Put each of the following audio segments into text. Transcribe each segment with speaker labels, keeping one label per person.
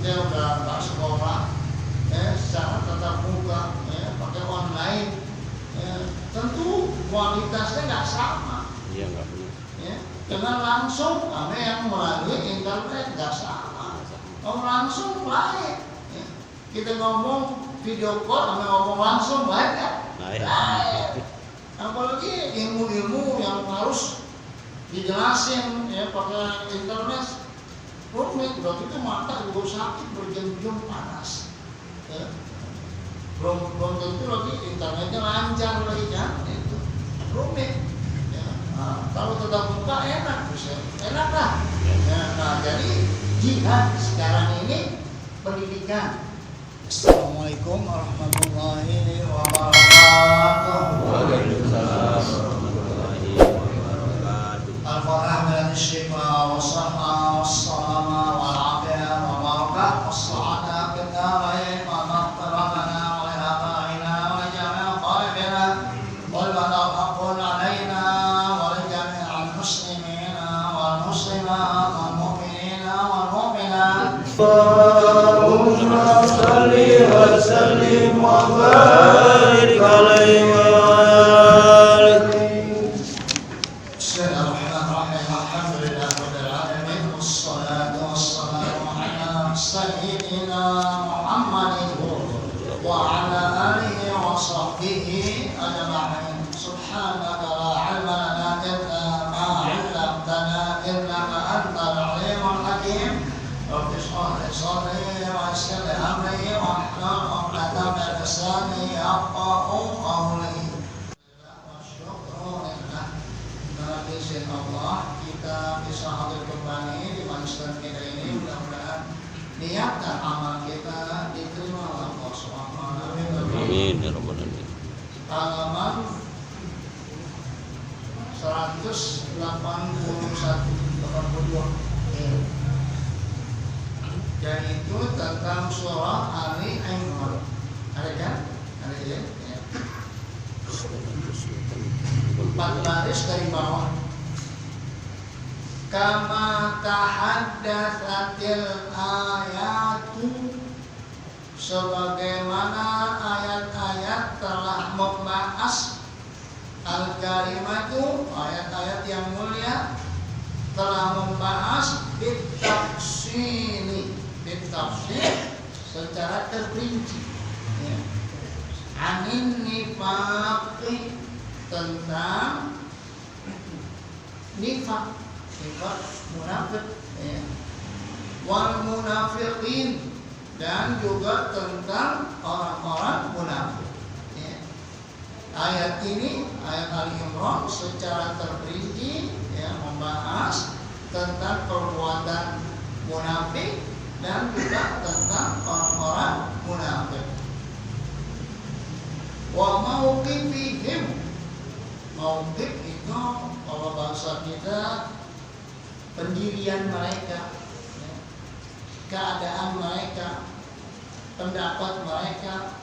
Speaker 1: kita udah nggak sekolah, secara tatap muka, pakai online, tentu kualitasnya nggak sama.
Speaker 2: Iya, nggak benar.
Speaker 1: Dengan langsung, sama yang melalui internet nggak sama. Ngomong langsung lain. Kita ngomong video call, sama ngomong langsung lain kan? Lain. Apalagi ilmu-ilmu yang harus dijelasin pakai internet rumit, berarti itu mata juga sakit berjam-jam panas. Belum tentu lagi internetnya lancar lagi kan, itu rumit. Kalau tetap muka enak lah. Nah, jadi jihad sekarang ini pendidikan. Assalamualaikum warahmatullahi wabarakatuh.
Speaker 2: Waalaikumsalam warahmatullahi wabarakatuh.
Speaker 1: Al-Fatihah dan Syifa wa Sahha wa Salama wa Al-Afiyah wa Barakah wa Sa'adah Kita Baik wa Maghfirana wa Lihabaina wa Jami'a Qalibina wal Badal Haqqun Alaina wa Jami'al Muslimina wal Muslimat wal Mu'minina wal Mu'minat.
Speaker 2: Allahumma salli wa sallim wa barik alaihi wa alihi.
Speaker 1: Bismillahirrahmanirrahim. Alhamdulillahirabbil alamin wassalatu wassalamu ala sayyidina Muhammadin wa ala alihi wa sahbihi ajma'in. Subhanaka la 'ilma lana illa ma 'allamtana innaka antal 'alimul hakim. Rabbi shrah li sadri wa yassir li amri wahlul 'uqdatam min lisani yafqahu qawli. Izin Allah kita bisa hadir kembali di majelis kita ini, mudah-mudahan niat dan amal kita diterima oleh Allah Subhanahu wa taala.
Speaker 2: Amin ya rabbal alamin.
Speaker 1: Halaman 182. Dan itu tentang surah Ali Imran. Ada kan? Ada ya? 4 baris dari bawah. Kama tahaddatsatil ayatu, sebagaimana ayat-ayat telah membahas, al-karimatu, ayat-ayat yang mulia telah membahas bitafsili, secara terperinci, anin nifaqi, tentang nifaq munafik, wal munafiqin, dan juga tentang orang-orang munafik. Ayat ini, ayat Ali Imran secara terperinci membahas tentang perbuatan munafik dan juga tentang orang-orang munafik. Wa mauqifihim, mauqif itu kalau bahasa kita pendirian mereka, keadaan mereka, pendapat mereka,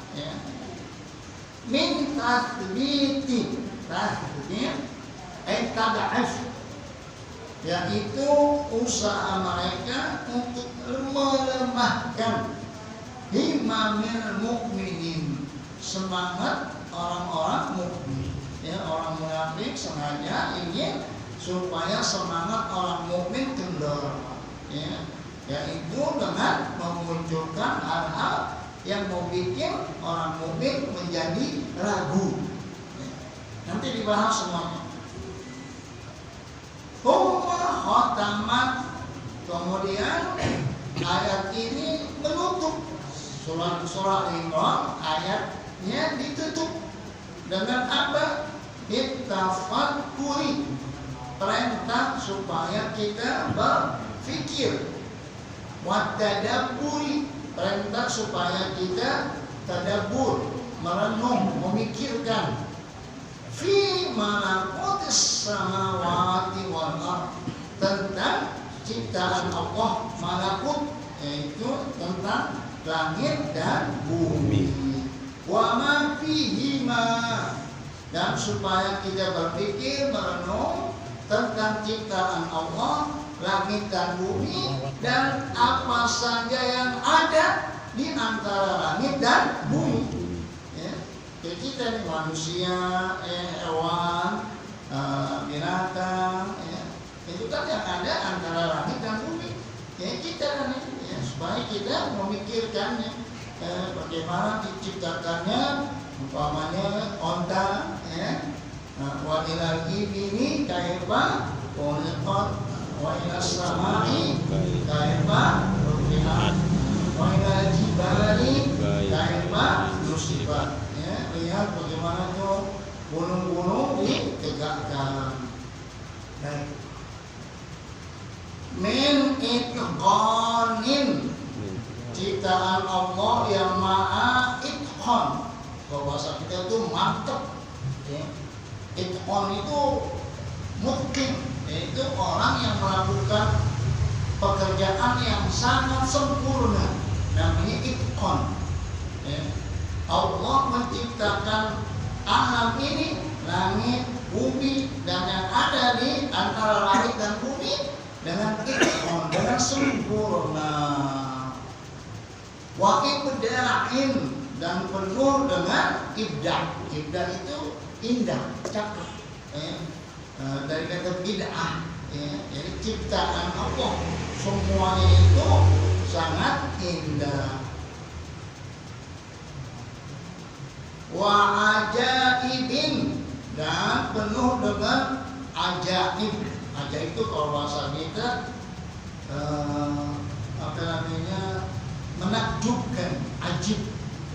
Speaker 1: min tathbiti, tad'af, yaitu usaha mereka untuk melemahkan himamil mukminin, semangat orang-orang mukmin. Orang munafik sengaja ingin supaya semangat orang mukmin kendor, yaitu dengan memunculkan hal-hal yang membuat orang mukmin menjadi ragu. Nanti dibahas semuanya. Khatamat, kemudian ayat ini menutup surah Imran, ayatnya ditutup dengan apa? Bittafakkuri, perintah supaya kita berfikir. Wattadabburi, perintah supaya kita tadabbur, merenung, memikirkan. Fi malakutis samawati wal ardh, tentang ciptaan Allah, malakut, yaitu tentang langit dan bumi. Wa ma fihima, dan supaya kita berpikir, merenung tentang tentang ciptaan Allah, langit dan bumi, dan apa saja yang ada di antara langit dan bumi. Ya. Jadi kita ini manusia, hewan, binatang, ya. Itu kan yang ada antara langit dan bumi. Ya, kita kan itu, ya, supaya kita memikirkannya, bagaimana diciptakannya, umpamanya onta, ya. Wa ilal ibili kaifa khuliqat wa ilas samai kaifa rufi'at wa ilal jibali kaifa nusibat. Ya, lihat bagaimana tuh gunung-gunung ditegakkan. Baik. Min itqanin, ciptaan Allah yang maha itqan. Kalau bahasa kita itu mantap. Ya. Itqan itu mungkin, yaitu orang yang melakukan pekerjaan yang sangat sempurna, namanya itqan. Ya. Allah menciptakan alam ini, langit, bumi, dan yang ada di antara langit dan bumi dengan itqan, dengan sempurna. Wa ibda'in, dan penuh dengan ibda'. Ibda' itu indah, cakep. Dari kata bid'ah, jadi ciptaan Allah semuanya itu sangat indah. Wa ajaibin, dan penuh dengan ajaib. Ajaib itu kalau bahasa kita apa namanya, menakjubkan, ajib.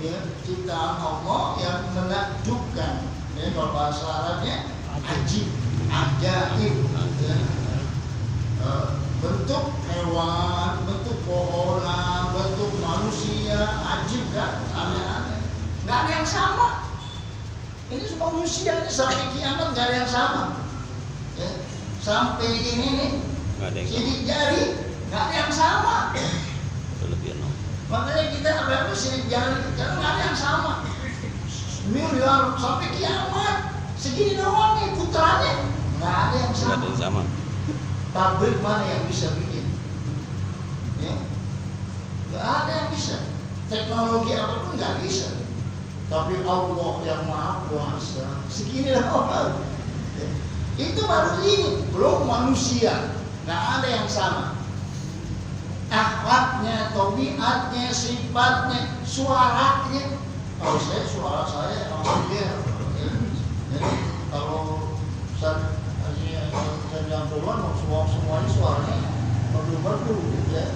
Speaker 1: Ya, ciptaan Allah yang menakjubkan. Ya, kalau bahasa Arabnya ajib, ajaib. Ya. Bentuk hewan, bentuk pohonan, bentuk manusia, ajib kan, aneh-aneh. Nggak ada yang sama. Ini semua manusia ini sampai kiamat nggak ada yang sama. Ya. Sampai ini nih, sidik jari nggak ada yang sama. Makanya kita ada sidik jari, karena nggak ada yang sama. Miliar sampai kiamat segini doang nih putranya, nggak ada yang sama. Pabrik mana yang bisa bikin? Ya, nggak ada yang bisa. Teknologi apapun nggak bisa. Tapi Allah yang Maha Kuasa segini doang. Ya. Itu baru ini, belum manusia, nggak ada yang sama. Akhlaknya, tabiatnya, sifatnya, suaranya. Kalau suara saya alhamdulillah. Jadi kalau saya bilang duluan, semuanya suaranya merdu-merdu, ya.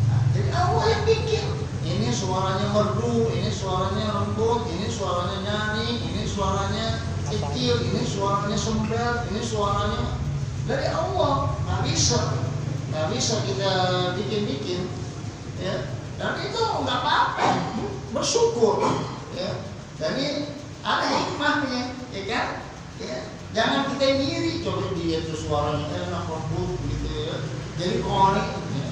Speaker 1: Nah, jadi Allah yang bikin. Ini suaranya merdu, ini suaranya lembut, ini suaranya nyanyi, ini suaranya kecil, ini suaranya sembel, ini suaranya dari Allah. Nggak bisa kita bikin-bikin, ya. Dan itu nggak apa-apa, bersyukur, ya. Jadi ada hikmahnya, ya kan? Ya. Jangan kita ngiri, coba dia tuh suaranya enak, lembut, gitu ya. Jadi konik, ya.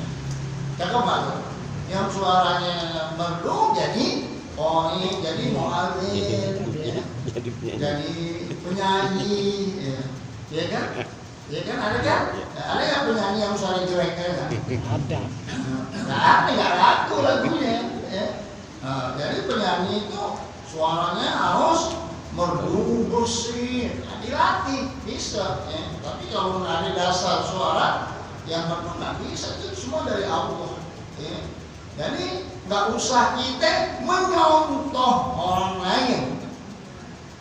Speaker 1: Cakep banget. Yang suaranya merdu jadi konik, jadi muadzin, ya. Jadi penyanyi, ya kan? Ya kan, ada kan? Ada nggak penyanyi yang suara jelek kan? Ada. Nggak laku lagunya. Ya. Nah, jadi penyanyi itu suaranya harus merdu, bersih, dilatih bisa. Ya. Tapi kalau nggak ada dasar suara yang merdu nggak bisa, itu semua dari Allah. Ya. Jadi nggak usah kita menyontoh orang lain.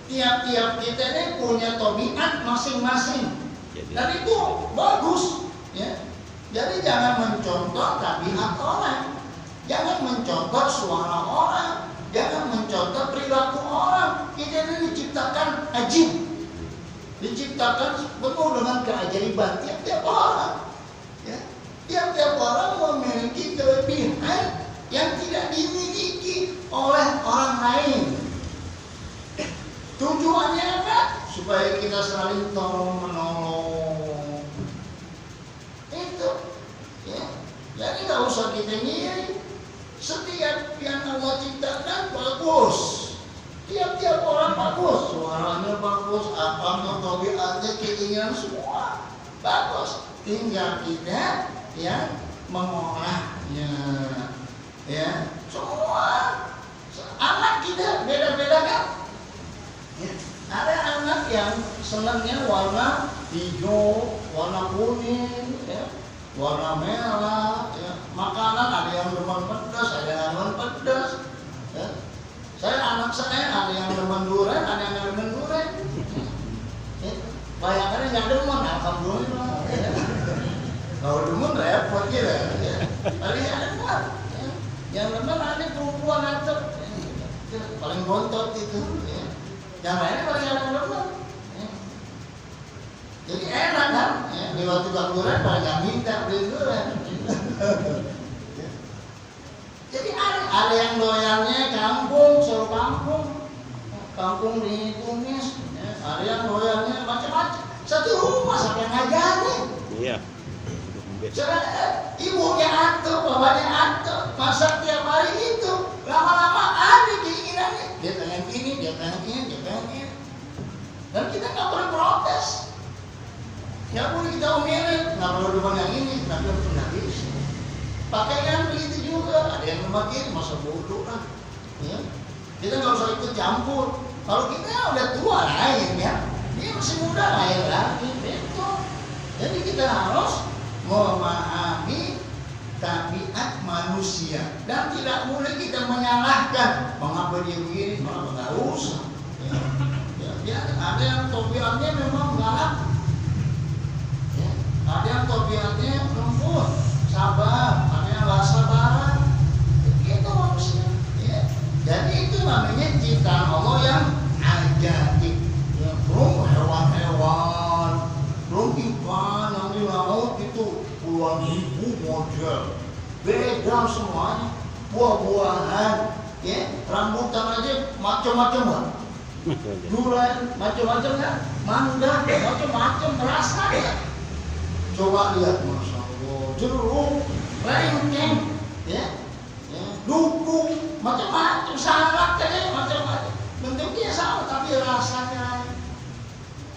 Speaker 1: Tiap-tiap kita ini punya tabiat masing-masing. Dan itu bagus, ya. Jadi jangan mencontoh tabiat orang, jangan mencontoh suara orang, jangan mencontoh perilaku orang. Kita ini diciptakan ajib, diciptakan penuh dengan keajaiban tiap-tiap orang. Ya. Tiap-tiap orang memiliki kelebihan yang tidak dimiliki oleh orang lain. Tujuannya apa? Supaya kita saling tolong menolong. Itu, ya. Jadi nggak usah kita ngiri. Setiap yang Allah ciptakan bagus. Tiap-tiap orang bagus. Suaranya bagus, apanya, tabiatnya, keinginan semua semua bagus, tinggal kita yang mengolahnya. Ya, semua anak kita beda-beda kan? Ya. Ada anak yang senangnya warna hijau, warna kuning, ya, warna merah. Ya. Makanan ada yang demen pedas, ada yang demen pedas. Ya. Anak saya ada yang demen durian, ada yang demen durian. Ya. Bayangkan yang demen, alhamdulillah. Ya. Kalau demen repot gitu. Ya. Ada yang demen. Ya. Yang demen ada perempuan atau paling bontot itu. Ya. Yang lainnya paling ada demen. Ya. Jadi enak kan? Ya. Lewat tukang durian paling minta beli durian. Jadi ada yang doyannya kampung, seluruh kampung ditumis, ya. Ada yang doyannya macam-macam. Satu rumah sampai ngajarin.
Speaker 2: Iya.
Speaker 1: Ibunya atur, bapaknya atur, masak tiap hari itu. Lama-lama ada keinginannya. Dia pengen ini, dia pengen ini, dia pengen ini. Dan kita nggak perlu protes. Nggak boleh kita omelin, nggak perlu depan yang ini, nggak bisa. Pakaian begitu juga, ada yang memakai masa bodoh lah. Ya. Kita nggak usah ikut campur. Kalau kita udah tua lain ya, dia masih muda lain lagi, betul. Jadi kita harus memahami tabiat manusia dan tidak boleh kita menyalahkan mengapa dia begini, mengapa nggak usah. Ya, ada yang tabiatnya memang galak, ya. Ada yang tabiatnya lembut, sabar, ada yang nggak sabaran. Itu manusia. Ya. Jadi itu namanya ciptaan Allah yang ajaib. Ya, belum hewan-hewan, belum ikan yang di laut itu puluhan ribu model, beda semuanya. Buah-buahan, ya, rambutan aja macam-macam lah. Durian macam-macam ya, mangga macam-macam rasanya. Coba lihat, masya Allah, jeruk, lengkeng, ya, dukung, macam-macam, salad aja macam-macam. Bentuknya sama tapi rasanya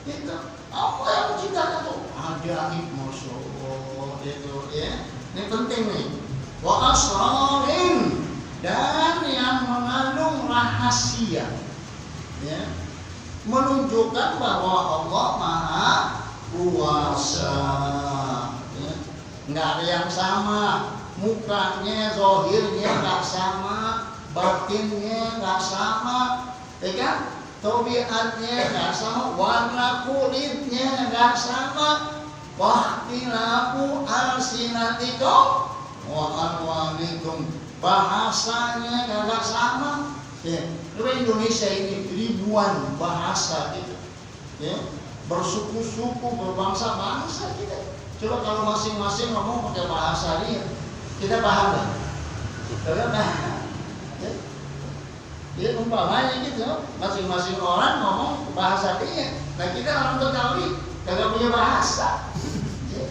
Speaker 1: itu. Apa yang menciptakan itu? Ajaib, masya Allah, itu ya. Ini penting nih. Wa asrarin, dan yang mengandung rahasia. Ya, menunjukkan bahwa Allah Maha Kuasa. Ya. Nggak ada yang sama, mukanya, zahirnya nggak sama, batinnya nggak sama, ya kan? Tabiatnya nggak sama, warna kulitnya nggak sama. Wahtilafu alsinatikum wa alwanikum, bahasanya nggak sama. Ya, Indonesia ini ribuan bahasa gitu, ya, bersuku-suku, berbangsa-bangsa kita. Coba kalau masing-masing ngomong pakai bahasa dia, kita paham nggak? Kita paham. Ya, umpamanya gitu, masing-masing orang ngomong bahasa dia. Nah kita orang Betawi kagak punya bahasa, ya,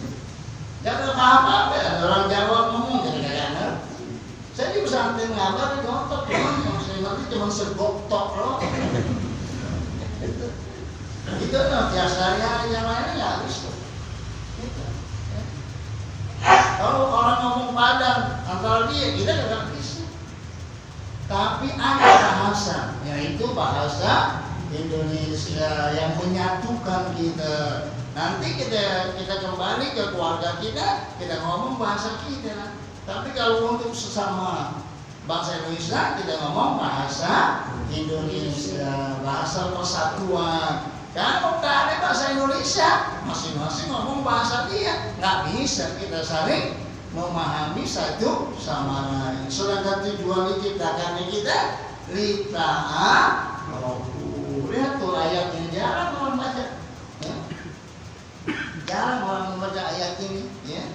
Speaker 1: kagak paham apa. Orang Jawa ngomong jadi kagak ngerti. Saya di pesantren ngabar di Gotok, nanti cuma segok-tok loh. Itu nah, tiap sehari-hari yang lainnya nggak habis tuh. Gitu. Ya. Kalau orang ngomong Padang, antara dia kita nggak bisa. Tapi ada bahasa, yaitu bahasa Indonesia yang menyatukan kita. Nanti kita kembali ke keluarga kita ngomong bahasa kita. Tapi kalau untuk sesama bangsa Indonesia, kita ngomong bahasa Indonesia, bahasa persatuan. Kalau nggak ada bahasa Indonesia, masing-masing ngomong bahasa dia, nggak bisa kita saling memahami satu sama lain. Sedangkan tujuan diciptakannya kita lita'arofu. Lihat tuh ayatnya, jarang orang baca, ya. Jarang orang membaca ayat ini, ya.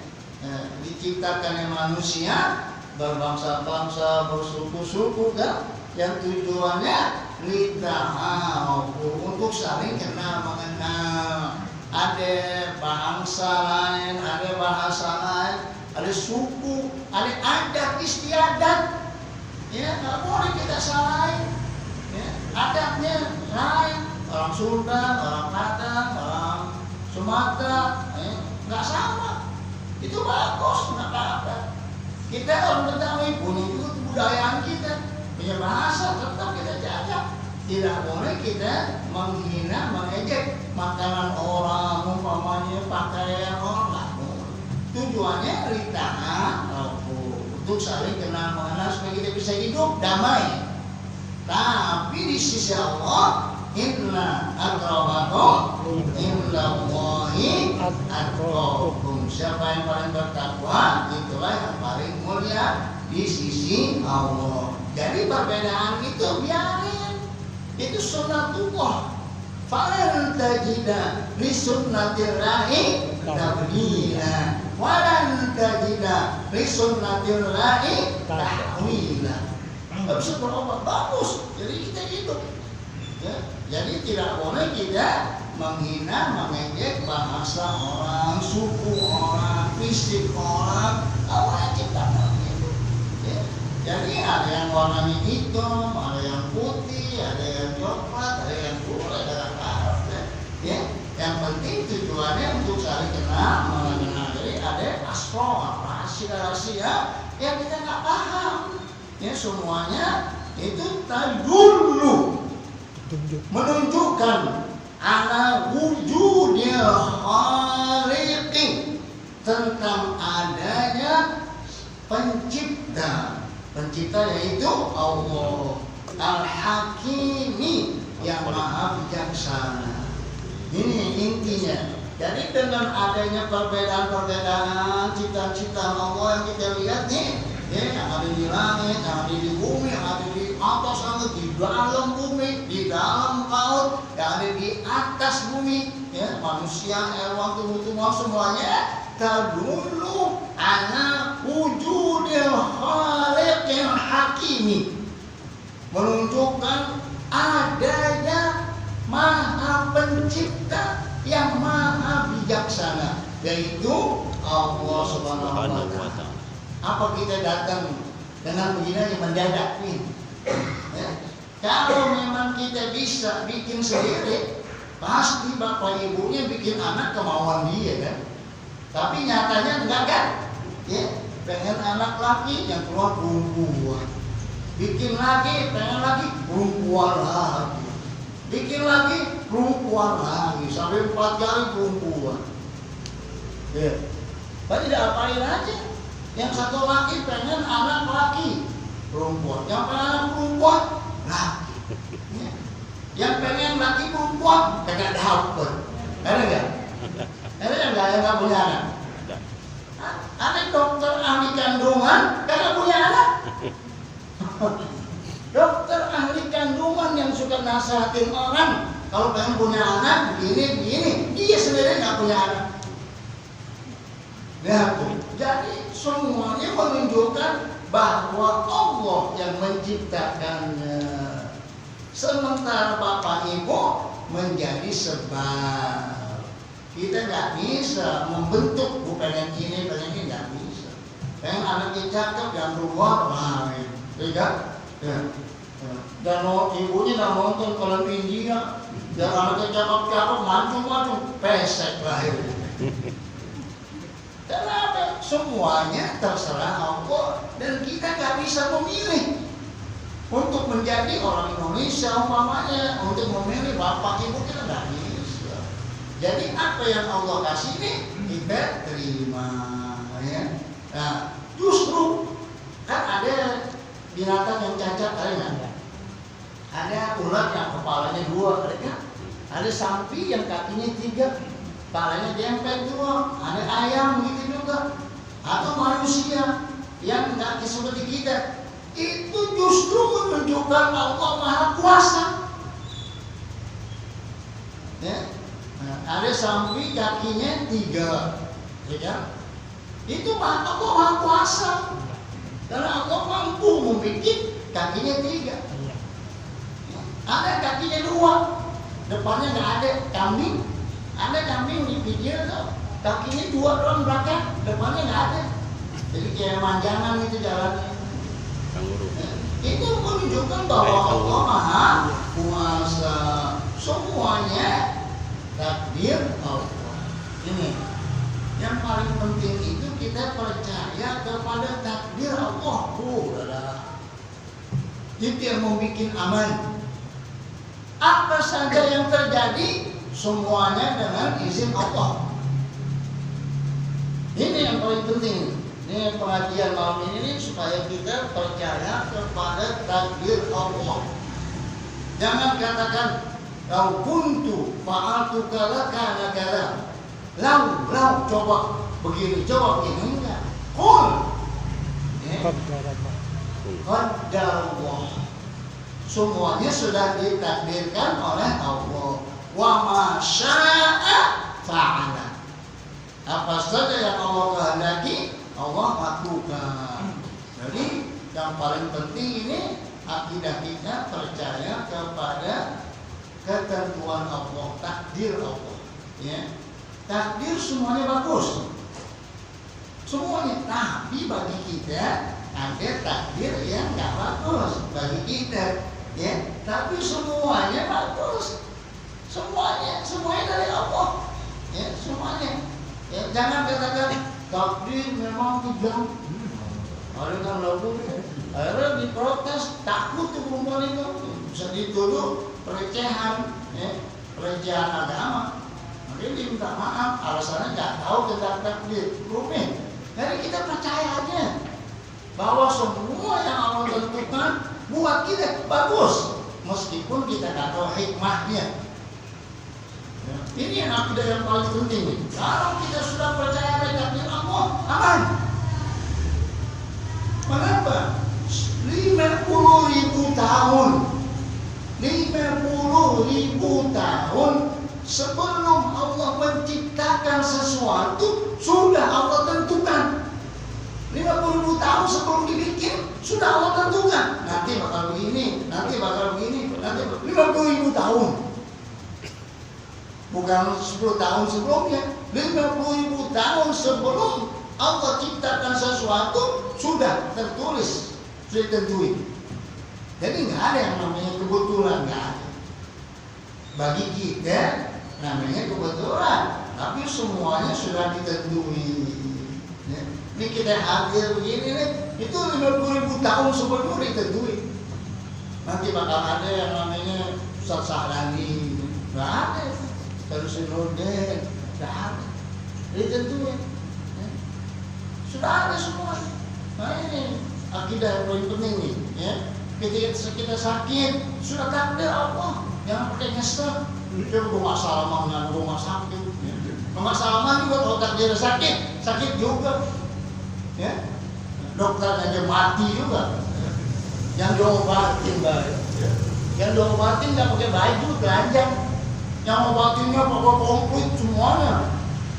Speaker 1: Diciptakannya manusia berbangsa-bangsa, bersuku-suku kan, yang tujuannya lita'arofu, untuk saling kenal mengenal. Ada bangsa lain, ada bahasa lain, ada suku, ada adat istiadat. Ya, nggak boleh kita salahin. Ya, adatnya lain. Orang Sunda, orang Padang, orang Sumatera, nggak sama. Itu bagus, nggak apa-apa. Kita orang Betawi punya itu kebudayaan kita, punya bahasa, tetap kita jaga. Tidak boleh kita menghina, mengejek makanan orang, umpamanya pakaian orang, nggak boleh. Tujuannya ritahan, untuk saling kenal mengenal supaya kita bisa hidup damai. Tapi di sisi Allah, inna akramakum indallahi atqakum. Siapa yang paling bertakwa, itulah yang paling mulia di sisi Allah. Jadi perbedaan itu biarin, itu sunnatullah. Falan tajida li sunnatillahi tabdila walan tajida li sunnatillahi tahwila. Nggak bisa berubah, bagus. Jadi kita hidup. Ya, jadi tidak boleh kita menghina, mengejek bahasa orang, suku orang, fisik orang. Allah ciptakan itu. Ya. Jadi ada yang warnanya hitam, ada yang putih, ada yang coklat, ada yang kuning, ada yang merah. Ya. Yang penting tujuannya untuk saling kenal, mengenal. Jadi ada asal, rahasia-rahasia yang kita nggak paham. Ya, semuanya itu tadullu, menunjukkan ala wujudil khaliqi, tentang adanya pencipta. Pencipta yaitu Allah Al-Hakimi, yang maha bijaksana. Ini intinya. Jadi dengan adanya perbedaan-perbedaan ciptaan-ciptaan Allah yang kita lihat nih, ya, yang ada di langit, yang ada di bumi, yang ada di atas langit, di dalam bumi, di dalam laut, yang ada di atas bumi, ya, manusia, hewan, tumbuh-tumbuhan, semuanya tadullu ala wujudil khaliqil hakimi, menunjukkan adanya maha pencipta yang maha bijaksana, yaitu Allah Subhanahu wa Ta'ala. Apa kita datang dengan begini yang mendadak nih? Ya. Kalau memang kita bisa bikin sendiri, pasti bapak ibunya bikin anak kemauan dia kan. Tapi nyatanya enggak kan? Ya, pengen anak laki yang keluar perempuan. Bikin lagi, pengen lagi perempuan lagi. Bikin lagi perempuan lagi, sampai 4 kali perempuan. Ya. Pak tidak apain aja. Yang satu laki pengen anak laki perempuan, yang pengen anak perempuan laki, ya. Yang pengen laki perempuan kagak dapet, ada nggak? Ada yang nggak punya anak? Ada dokter ahli kandungan kagak punya anak? Dokter ahli kandungan yang suka nasihatin orang kalau pengen punya anak begini, dia sendiri nggak punya anak. Ya, jadi semuanya menunjukkan bahwa Allah yang menciptakannya. Sementara bapak ibu menjadi sebab. Kita nggak bisa membentuk, bukan yang ini, bukan yang ini, nggak bisa. Pengen anaknya cakep, yang luar lain, tidak? Ya. Dan ibunya nggak nonton film India, dan anaknya cakep-cakep, mancung-mancung, pesek lahir. Kenapa? Semuanya terserah Allah, dan kita nggak bisa memilih untuk menjadi orang Indonesia umpamanya, untuk memilih bapak ibu kita nggak bisa. Jadi apa yang Allah kasih ini kita terima, ya. Nah, justru kan ada binatang yang cacat, ada nggak? Ada ular yang kepalanya 2, ada nggak? Ada sapi yang kakinya 3. Kepalanya dempet dua, ada ayam gitu juga, atau manusia yang nggak seperti kita. Itu justru menunjukkan Allah Maha Kuasa. Ya, nah, ada sapi kakinya 3, ya. Itu Allah Maha Kuasa, karena Allah mampu membuat kakinya 3. Ada kakinya 2, depannya nggak ada. Kambing. Ada kambing di video tuh, kakinya 2 doang belakang, depannya nggak ada. Jadi kayak manjangan itu jalannya. Itu menunjukkan bahwa Allah Maha Kuasa. Semuanya takdir Allah. Ini yang paling penting itu kita percaya kepada takdir Allah. Itu yang membuat aman. Apa saja yang terjadi semuanya dengan izin Allah. Ini yang paling penting. Ini pengajian malam ini supaya kita percaya kepada takdir Allah. Jangan katakan lau kuntu fa'altu kala kana kala. Lau coba begini, coba begini, enggak. Qul qaddarallah. Semuanya sudah ditakdirkan oleh Allah. Wa ma syaa fa'ala. Apa saja yang Allah kehendaki, Allah lakukan. Jadi yang paling penting ini akidah kita percaya kepada ketentuan Allah, takdir Allah. Ya. Takdir semuanya bagus, semuanya. Tapi bagi kita ada takdir yang nggak bagus bagi kita. Ya. Tapi semuanya bagus, semuanya dari Allah. Ya, semuanya. Ya, jangan katakan takdir memang kejam. Ada kan lagu, akhirnya diprotes, takut tuh perempuan itu, bisa dituduh pelecehan, ya, pelecehan agama. Maka dia minta maaf, alasannya nggak tahu tentang takdir, rumit. Jadi kita percaya aja bahwa semua yang Allah tentukan buat kita bagus, meskipun kita nggak tahu hikmahnya. Ya, ini yang akidah yang paling penting. Kalau kita sudah percaya pada takdir Allah, aman. Mengapa? 50.000 tahun 50.000 tahun sebelum Allah menciptakan sesuatu sudah Allah tentukan. 50.000 tahun sebelum dibikin sudah Allah tentukan. Nanti bakal begini, nanti bakal begini, nanti 50.000 tahun. Bukan 10 tahun sebelumnya. 50.000 tahun sebelum Allah ciptakan sesuatu sudah tertulis, sudah ditentuin. Jadi nggak ada yang namanya kebetulan, nggak ada. Bagi kita namanya kebetulan, tapi semuanya sudah ditentuin. Ya. Ini kita hadir begini nih, itu 50.000 tahun sebelum ditentuin. Nanti bakal ada yang namanya Ustaz Sahrani, nggak ada. Terus Nurdin, nggak ada. Ditentuin. Sudah ada semua. Nah ini akidah yang paling penting nih, ya. Ketika kita sakit, sudah takdir Allah. Jangan pakai nyesel. Itu rumah salaman, rumah sakit. Ya. Rumah salaman juga kalau takdir sakit juga. Ya. Dokter aja mati juga. Yang diobatin baik. Yang diobatin nggak pakai baju telanjang. Yang obatinnya pakai komplit semuanya.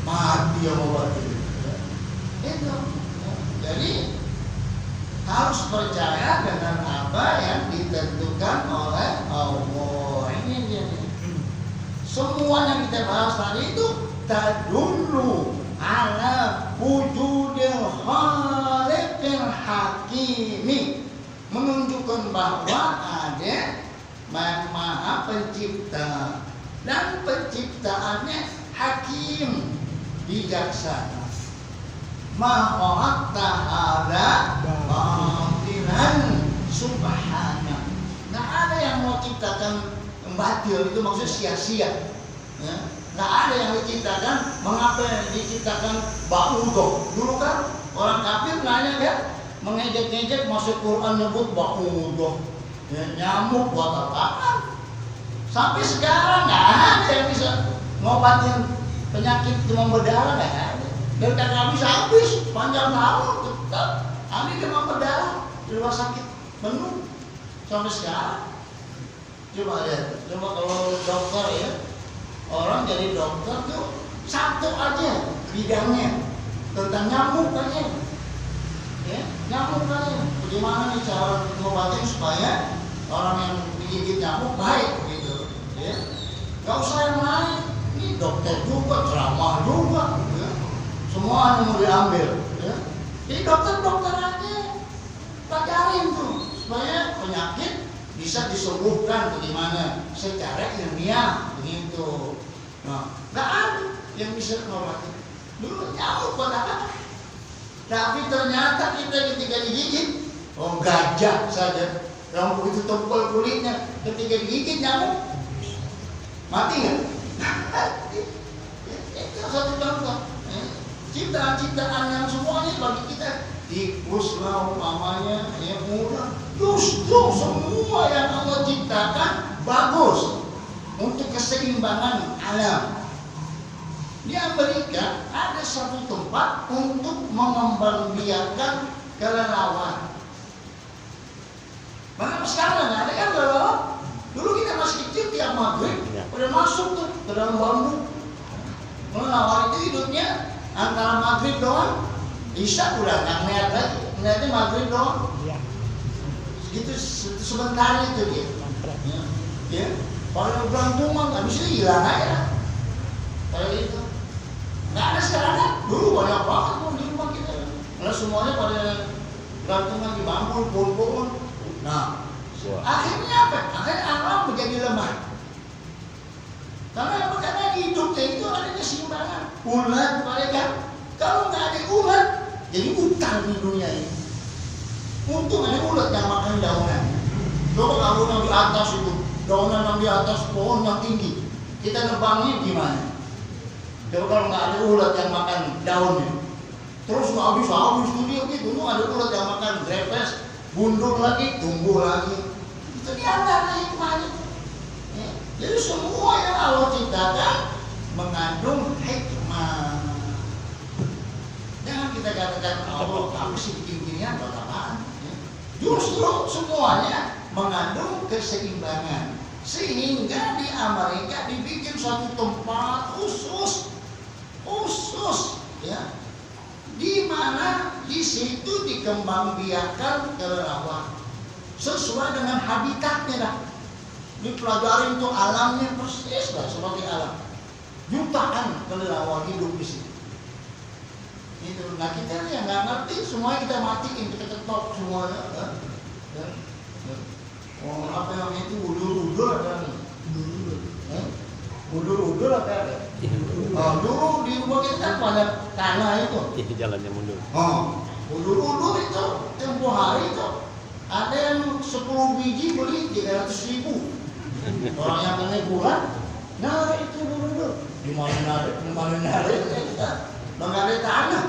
Speaker 1: Mati yang obatin. Itu. Jadi harus percaya dengan apa yang ditentukan oleh Allah. Ini dia. Semua yang kita bahas tadi itu tadullu ala wujudil khaliqil hakimi, menunjukkan bahwa ada Maha Pencipta dan penciptaannya hakim, bijaksana. Maha ta'ala batilan subhana. Nggak ada yang mau ciptakan batil, itu maksudnya sia-sia. Ya. Nggak ada yang diciptakan, mengapa diciptakan ba'udoh. Dulu kan orang kafir nanya kan, mengejek-ngejek masuk Quran nyebut ba'udoh. Ya, nyamuk buat apaan? Sampai sekarang nggak ada yang bisa ngobatin penyakit demam berdarah, nggak ada. Dan karena habis panjang tahun tetap ada demam berdarah di rumah sakit penuh sampai sekarang. Coba lihat, coba kalau dokter ya, orang jadi dokter tuh satu aja bidangnya tentang nyamuk aja, ya nyamuk aja. Bagaimana nih cara ngobatin supaya orang yang digigit nyamuk baik gitu, ya? Gak usah yang lain. Ini dokter juga, ceramah juga. Ya. Semua yang mau diambil, ya. Jadi dokter aja pelajarin tuh supaya penyakit bisa disembuhkan bagaimana secara ilmiah begitu. Nah, nggak ada yang bisa mengobati. Dulu nyamuk padahal. Tapi ternyata kita ketika digigit, gajah saja. Yang begitu tebal kulitnya, ketika digigit nyamuk, mati nggak? Itu satu contoh. Ciptaan-ciptaan yang semuanya bagi kita tikus lah umpamanya, ular, justru semua yang Allah ciptakan bagus untuk keseimbangan alam. Di Amerika ada satu tempat untuk mengembangbiakan kelelawar. Mana sekarang nggak ada kan kelelawar? Dulu kita masih kecil tiap maghrib udah masuk tuh ke dalam bambu. Kelelawar itu hidupnya antara maghrib doang, isya udah nggak ngeliat lagi, ngeliatnya maghrib doang. Gitu sebentar itu dia. Ya, kalau berantuman habis itu hilang aja. Kayak itu. Nggak ada sekarang kan? Dulu banyak banget tuh di rumah kita. Karena semuanya pada berantuman di bambu, pohon-pohon. Nah, akhirnya apa? Akhirnya alam menjadi lemah. Karena apa? Karena hidupnya itu ada keseimbangan. Ulat mereka, kalau nggak ada ulat, jadi utang di dunia ini. Untung ada ulat yang makan daunan. Coba kalau yang di atas itu, daunan yang di atas pohon yang tinggi, kita nebangnya gimana? Coba kalau nggak ada ulat yang makan daunnya, terus nggak habis itu dia gitu. Untung ada ulat yang makan grepes, bundur lagi, tumbuh lagi. Itu di antara hikmahnya. Ya. Jadi semua yang Allah ciptakan mengandung hikmah. Jangan kita katakan Allah apa sih bikin-bikinan atau apaan. Justru semuanya mengandung keseimbangan. Sehingga di Amerika dibikin suatu tempat khusus, ya, di mana di situ dikembangbiakan kelelawar sesuai dengan habitatnya dah. Dipelajari itu alamnya persis lah seperti alam. Jutaan kelelawar hidup di situ. Itu. Nah kita yang nggak ngerti, semuanya kita matiin, kita ketok semuanya. Apa yang itu udur-udur ada nih? Udur-udur apa ada? Dulu di rumah kita kan banyak tanah itu.
Speaker 2: Jalannya mundur.
Speaker 1: Udur-udur itu tempoh hari itu ada yang 10 biji beli 300.000. Orang yang kena bulan, nah itu udur-udur. Di mana narik kita? Nggak ada tanah.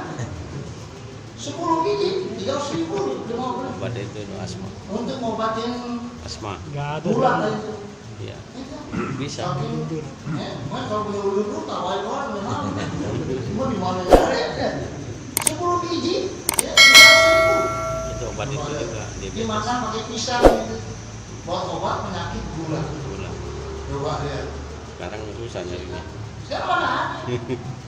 Speaker 1: 10 biji 300.000 50.
Speaker 2: Obat itu asma.
Speaker 1: Untuk ngobatin
Speaker 2: Asma.
Speaker 1: bulan itu.
Speaker 2: Iya. Bisa.
Speaker 1: Kalau punya udur tawai doang memang. Semua di mana nyari ya? 10 biji ya 300.000.
Speaker 2: Itu obat itu juga
Speaker 1: dimakan pakai pisang gitu. Buat obat penyakit gula. Coba lihat.
Speaker 2: Sekarang susah nyarinya.
Speaker 1: Sekarang mana?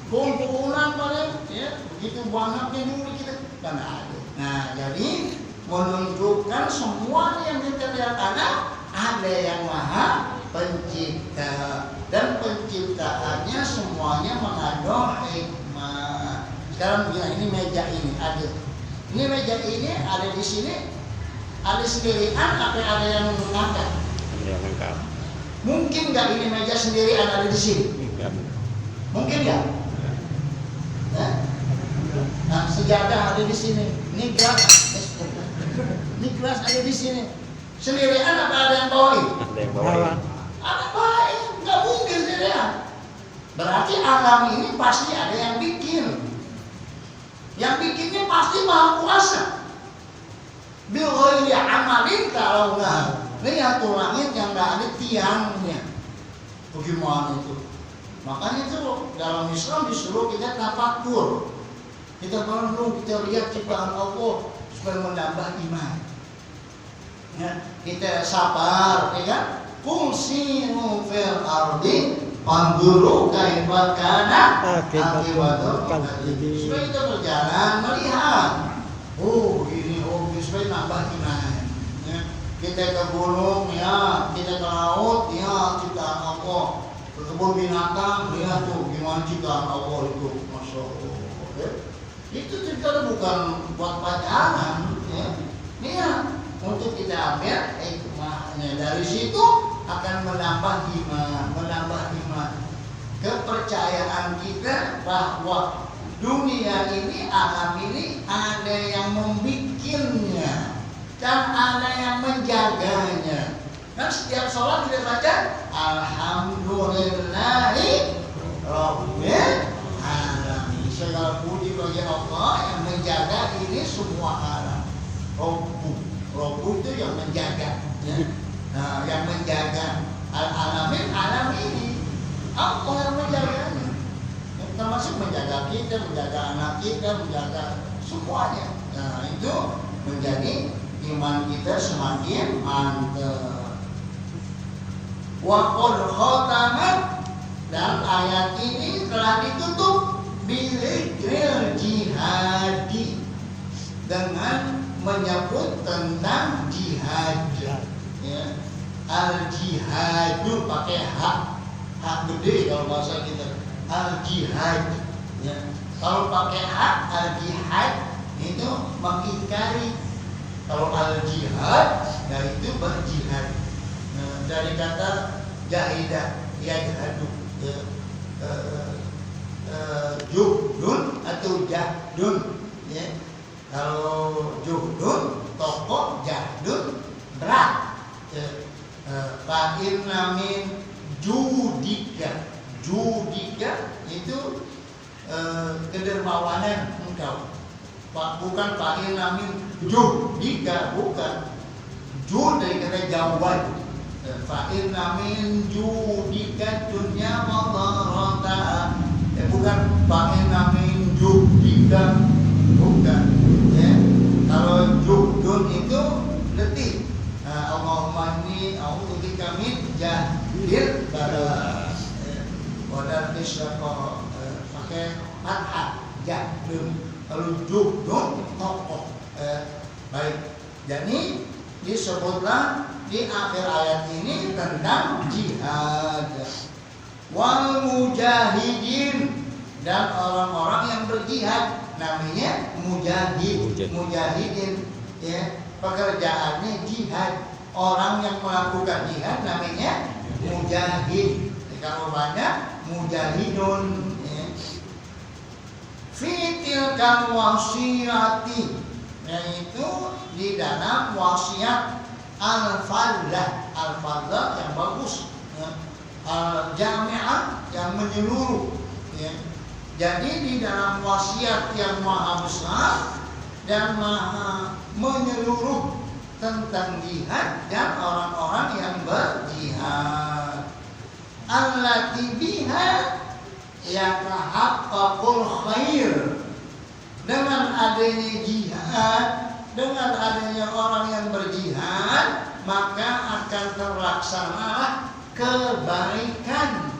Speaker 1: Pohon-pohonan paling ya begitu banyaknya dulu kita kan ada. Nah jadi menunjukkan semua yang kita lihat ada yang maha pencipta dan penciptaannya semuanya mengandung hikmah. Sekarang begini, ini meja ini ada. Ini meja ini ada di sini, ada sendirian apa ada yang mengangkat?
Speaker 2: Ada yang angkat.
Speaker 1: Mungkin nggak ini meja sendirian ada di sini? Mungkin ya? Nah, sejadah ada di sini. Ini gelas ada di sini. Sendirian apa ada yang bawain?
Speaker 2: Ada yang bawain.
Speaker 1: Ada bawain, nggak mungkin sendirian. Berarti alam ini pasti ada yang bikin. Yang bikinnya pasti Maha Kuasa. Bil ghairi amalin kalau nggak lihat tuh langit yang nggak ada tiangnya. Bagaimana itu? Makanya itu dalam Islam disuruh kita tafakur. Kita merenung, kita lihat ciptaan Allah supaya menambah iman. Ya, kita sabar, ya kan? Qul siru fil ardi fanzuru kaifa kana akibatul mukadzibin. Supaya kita berjalan melihat. Ini supaya nambah iman. Ya. Kita ke gunung, ya, kita ke laut, ya, ciptaan Allah. Ke kebun binatang, lihat tuh gimana ciptaan Allah itu, masya Allah. Okay? Itu cerita bukan buat pacaran, ya. Lihat. Untuk kita ambil hikmahnya dari situ akan menambah iman. kepercayaan kita bahwa dunia ini, alam ini ada yang membikinnya dan ada yang menjaganya. Dan setiap sholat kita baca Alhamdulillahi Rabbil Alamin. Segala puji bagi Allah yang menjaga ini semua alam. Rabbu itu yang menjaga, ya. Nah, yang menjaga alamin, alam ini apa yang menjaganya? Termasuk menjaga kita, menjaga anak kita, menjaga semuanya. Nah, itu menjadi iman kita semakin mantap. Wa qad khatamat, dan ayat ini telah ditutup bilikril jihadi, dengan menyebut tentang jihad, ya. Al-jihadu pakai hak gede kalau bahasa kita, al-jihad, ya. Kalau pakai hak al-jihad itu mengingkari. Kalau al-jihad yaitu berjihad. Nah, dari kata jahidah, yajhadu, ya. Juhdun atau jahdun, ya. Kalau juhdun tokoh, jahdun berat. Fa'inna min judika, judika itu kedermawanan engkau. Bukan fa'inna min juhdika, bukan. Jud dari kata jawad. Fa'inna min judika dunya wadharata, bukan fa'inna min juhdika, bukan, ya. Kalau juhdun itu letih. Allahumma inni a'udzubika min jahdil bala. Wadar isyaqa pakai fathah jahdun. Kalau juhdun tokoh. Baik. Jadi disebutlah di akhir ayat ini tentang jihad. Wal mujahidin, dan orang-orang yang berjihad namanya mujahid, mujahidin, ya. Pekerjaannya jihad. Orang yang melakukan jihad namanya mujahid. Kalau banyak mujahidun, ya. Fitilkan wasiati, yaitu di dalam wasiat al-fadlah, al-fadlah yang bagus, ya. Al-jami'ah yang menyeluruh, ya. Jadi di dalam wasiat yang maha besar dan maha menyeluruh tentang jihad dan orang-orang yang berjihad, allati biha yatahaqqaqul khair. Dengan adanya jihad, dengan adanya orang yang berjihad, maka akan terlaksana kebaikan.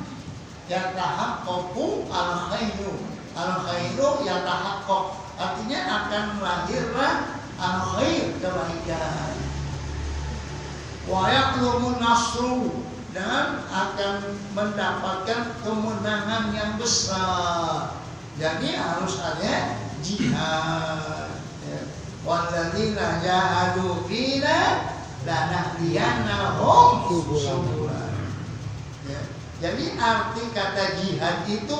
Speaker 1: Yatahaqqaqu al-khairu, al-khairu yatahaqqaq, artinya akan melahirkan al-khair, kebaikan. Wa yaqlumun nasru, dan akan mendapatkan kemenangan yang besar. Jadi harus ada jihad. Walladzina jahadu fina lanahdiyannahum subulana. Jadi arti kata jihad itu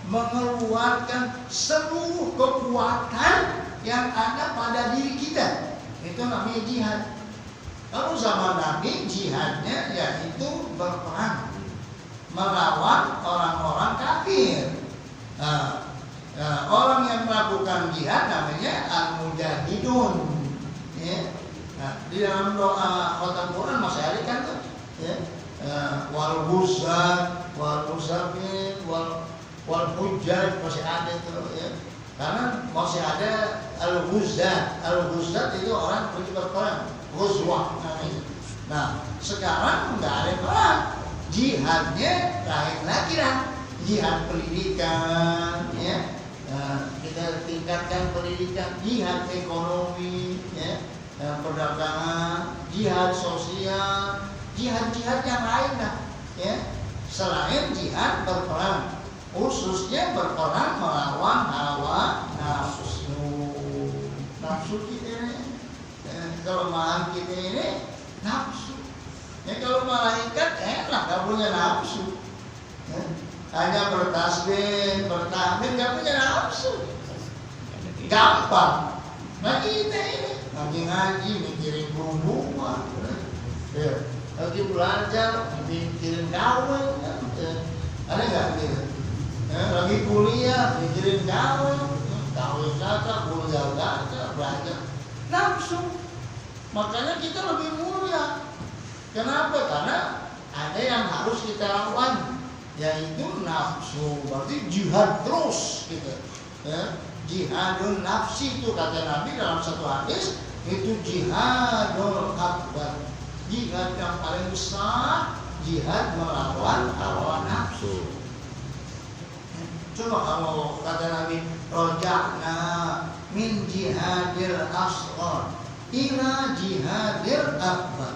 Speaker 1: mengeluarkan seluruh kekuatan yang ada pada diri kita. Itu namanya jihad. Kalau zaman Nabi jihadnya yaitu berperang melawan orang-orang kafir. Orang yang melakukan jihad namanya al-mujahidun, ya. Nah, di dalam doa khatam Quran masih ada kan tuh, ya. Wal huzat, wal musafir, wal hujjaj masih ada tuh, ya. Karena masih ada al-huzat. Al-huzat itu orang pergi berperang, ghuzwah namanya. Nah, sekarang nggak ada perang. Jihadnya lain lagi lah. Jihad pendidikan, ya. Kita tingkatkan pendidikan, jihad ekonomi, ya. Perdagangan, jihad sosial, jihad-jihad yang lain lah, ya. Selain jihad berperang, khususnya berperang melawan hawa nafsu. Nafsu kita ini, kelemahan kita ini nafsu. Ya, kalau malaikat enak, gak punya nafsu, ya. hanya bertasbih, bertahmid, nggak punya nafsu, gampang. Nah kita ini lagi ngaji mikirin hubungan, lagi belajar mikirin kawin, ada nggak gitu? Lagi kuliah mikirin kawin kakak, kuliah kakak, belajar nafsu. Makanya kita lebih mulia. Kenapa? Karena ada yang harus kita lawan, yaitu nafsu. Berarti jihad terus gitu. Jihadun nafsi itu kata Nabi dalam satu hadis, itu jihadul akbar. Jihad yang paling besar, jihad melawan hawa nafsu. Coba kalau kata Nabi, rojakna min jihadil asghar ila jihadil akbar.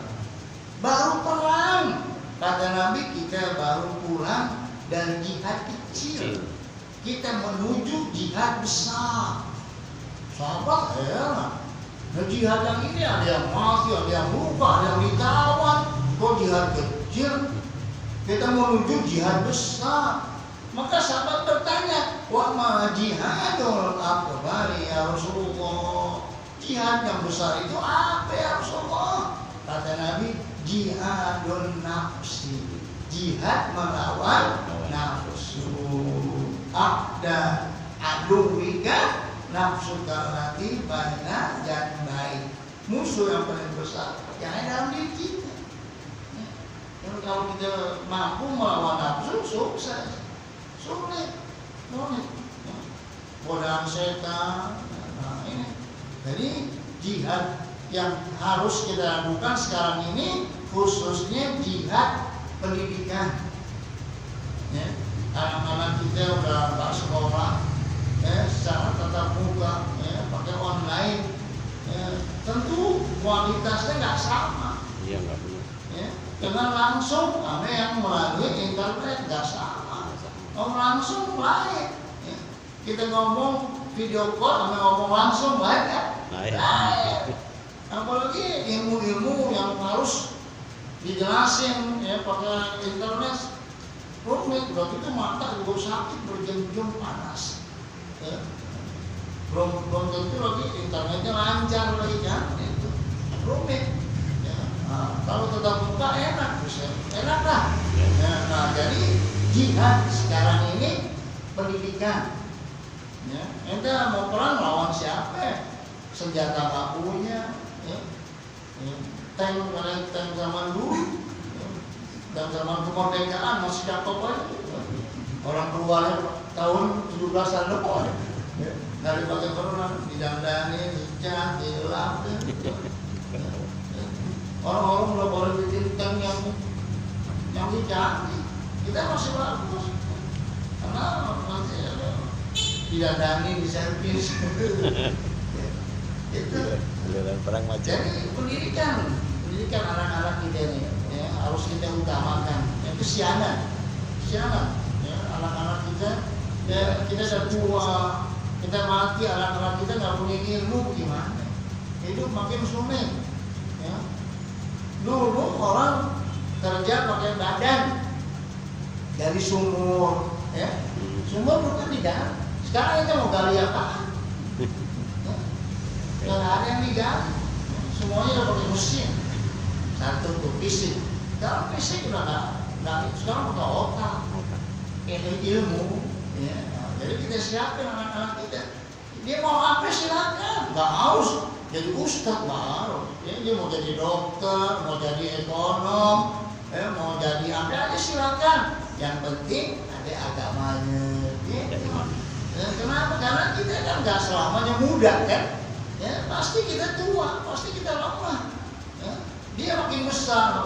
Speaker 1: Baru perang, kata Nabi, kita baru pulang dari jihad kecil, kita menuju jihad besar. Sahabat heran, nah jihad yang ini ada yang mati, ada yang luka, ada yang ditawan, kok jihad kecil? Kita menuju jihad besar. Maka sahabat bertanya, wa ma jihadul akbar ya Rasulullah? Jihad yang besar itu apa ya Rasulullah? Kata Nabi, jihadun nafsi, jihad melawan nafsu. Abda aduwika nafsu kalati baina janbai. Musuh yang paling besar yang ada dalam diri kita. Kalau kita mampu melawan nafsu, sukses. Sulit. Godaan setan. Nah ini. Jadi jihad yang harus kita lakukan sekarang ini khususnya jihad pendidikan. Ya, anak-anak kita udah nggak sekolah, secara tatap muka, pakai online. Tentu kualitasnya nggak sama.
Speaker 2: Iya nggak benar.
Speaker 1: Dengan langsung, ada yang melalui internet nggak sama. Ngomong langsung baik. Kita ngomong video call, ngomong langsung baik kan? Baik. Apalagi ilmu-ilmu yang harus dijelasin pakai internet rumit. Udah itu mata juga sakit, berjam-jam panas. Belum tentu lagi internetnya lancar lagi kan? Itu rumit. Kalau tetap muka enak, bisa enak lah. Nah, jadi jihad sekarang ini pendidikan. Ente mau perang lawan siapa? Senjata nggak punya. Tank zaman dulu, dan zaman kemerdekaan masih cakep aja. Orang keluarnya tahun 17-an lebih. Dari bagian perunan didandani, dicat, dilap. Orang-orang udah boleh bikin tank yang dicantik. Kita masih bagus karena masih ada didandani, diservis. Itu
Speaker 2: perang macam.
Speaker 1: Jadi pendidikan anak-anak kita ini harus kita utamakan. Itu sianan. Anak-anak kita kita sudah tua, kita mati, anak-anak kita nggak punya ilmu gimana? Hidup makin sulit. Dulu orang kerja pakai badan dari sumur, sumur bukan digali. Sekarang kita mau gali apa? Nggak ada yang digali, semuanya udah pakai mesin. Satu tuh fisik, sekarang fisik udah nggak, sekarang pakai otak, ilmu. Jadi kita siapin anak-anak kita. Dia mau apa silakan, nggak harus jadi ustadz baru. Dia mau jadi dokter, mau jadi ekonom, mau jadi apa aja silakan. Yang penting ada agamanya. Kenapa? Karena kita kan nggak selamanya muda kan. Pasti kita tua, pasti kita lemah. Dia makin besar.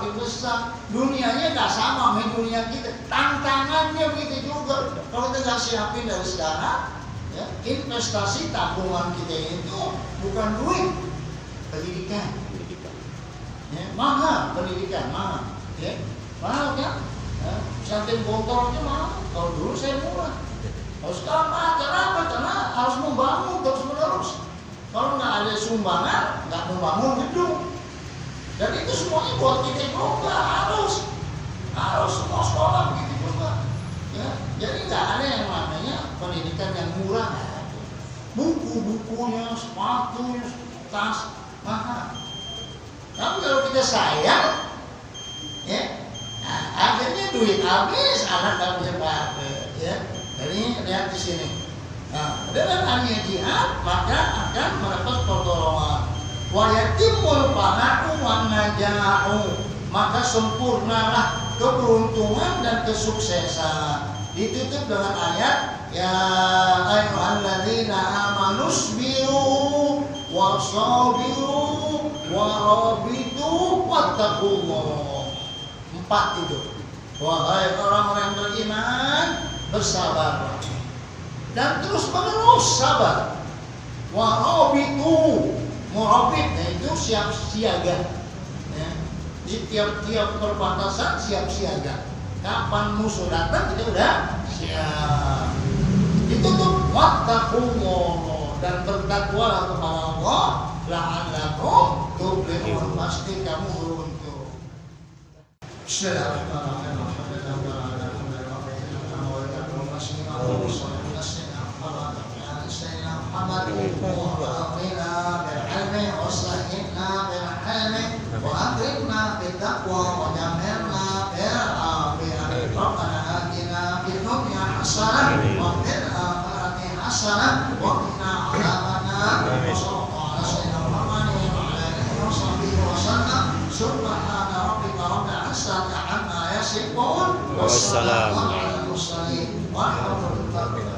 Speaker 1: Dunianya nggak sama sama dunia kita. Tantangannya begitu juga. Kalau kita nggak siapin dari sekarang, investasi tabungan kita itu bukan duit, pendidikan. Mahal pendidikan, mahal. Mahal kan? Saking kotornya mahal. Kalau dulu saya murah. Kalau sekarang mahal, kenapa? Karena harus membangun terus-menerus. Kalau nggak ada sumbangan, nggak membangun gedung. Dan itu semuanya buat kita juga harus semua sekolah begitu juga. Jadi nggak ada yang namanya pendidikan yang murah. Buku-bukunya, sepatunya, tas mahal. Tapi kalau kita sayang, ya, nah, akhirnya duit habis, anak nggak bisa pakai, ya. Jadi lihat di sini. Nah, dengan adanya jihad maka akan mendapat pertolongan. Wa yatimul falahu wan najahu, maka sempurnalah keberuntungan dan kesuksesan. Ditutup dengan ayat ya ayyuhalladzina amanu sabiru wasabiru warabitu wattaqullah. 4 itu. Wahai orang-orang yang beriman, bersabarlah dan terus menerus sabar. Warabitu, murabit, itu siap siaga. Ya. Di tiap-tiap perbatasan siap siaga. Kapan musuh datang kita udah siap. Ditutup wattaqullah dan bertakwalah kepada Allah la'allakum tuflihun, pasti kamu beruntung. Bismillahirrahmanirrahim. وأكرمنا بالتقوى وجملنا بالعافية ربنا آتنا في الدنيا حسنة وفي الآخرة حسنة وقنا عذاب النار وصلى الله على سيدنا محمد وعلى آله وصحبه وسلم سبحان ربك رب العزة عما يصفون والسلام على المرسلين والحمد لله.